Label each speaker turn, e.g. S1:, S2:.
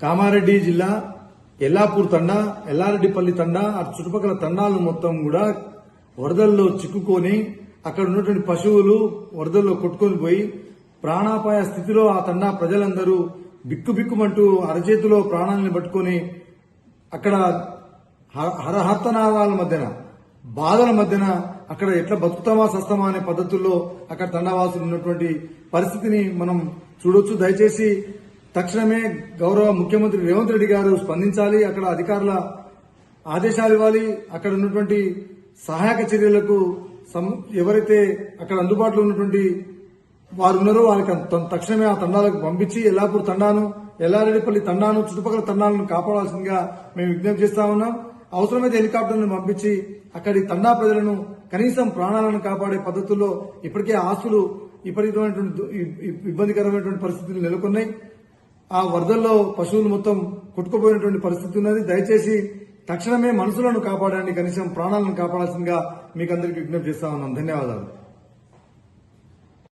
S1: కామారెడ్డి జిల్లా ఎల్లాపూర్ తండా, ఎల్లారెడ్డిపల్లి తండా, ఆ చుట్టుపక్కల తండాలు మొత్తం కూడా వరదల్లో చిక్కుకొని అక్కడ ఉన్నటువంటి పశువులు వరదల్లో కొట్టుకొని పోయి ప్రాణాపాయ స్థితిలో ఆ తండా ప్రజలందరూ బిక్కుబిక్కుమంటూ అరచేతిలో ప్రాణాలను పట్టుకొని అక్కడ హరహర్తనాదాల మధ్యన బాధల మధ్యన అక్కడ ఎట్లా బతుకుతామా సస్తామా అనే పద్ధతుల్లో అక్కడ తండావాసులు ఉన్నటువంటి పరిస్థితిని మనం చూడొచ్చు. దయచేసి తక్షణమే గౌరవ ముఖ్యమంత్రి రేవంత్ రెడ్డి గారు స్పందించాలి. అక్కడ అధికారుల ఆదేశాలు ఇవ్వాలి. అక్కడ ఉన్నటువంటి సహాయక చర్యలకు ఎవరైతే అక్కడ అందుబాటులో ఉన్నటువంటి వారు ఉన్నారో వాళ్ళకి తక్షణమే ఆ తండాలకు పంపించి ఎల్లాపూర్ తండాను, ఎల్లారెడ్డిపల్లి తండాను, చుట్టుపక్కల తండాలను కాపాడాల్సిందిగా మేము విజ్ఞప్తి చేస్తా ఉన్నాం. అవసరమైతే హెలికాప్టర్లను పంపించి అక్కడి తండా ప్రజలను కనీసం ప్రాణాలను కాపాడే పద్ధతుల్లో ఇప్పటికే ఆస్తులు విపరీతమైనటువంటి ఇబ్బందికరమైనటువంటి పరిస్థితులు నెలకొన్నాయి. ఆ వరదల్లో పశువులు మొత్తం కొట్టుకుపోయినటువంటి పరిస్థితి ఉన్నది. దయచేసి తక్షణమే మనుషులను కాపాడండి, కనీసం ప్రాణాలను కాపాడాల్సిందిగా మీకు అందరికీ విజ్ఞప్తి చేస్తా ఉన్నాం. ధన్యవాదాలు.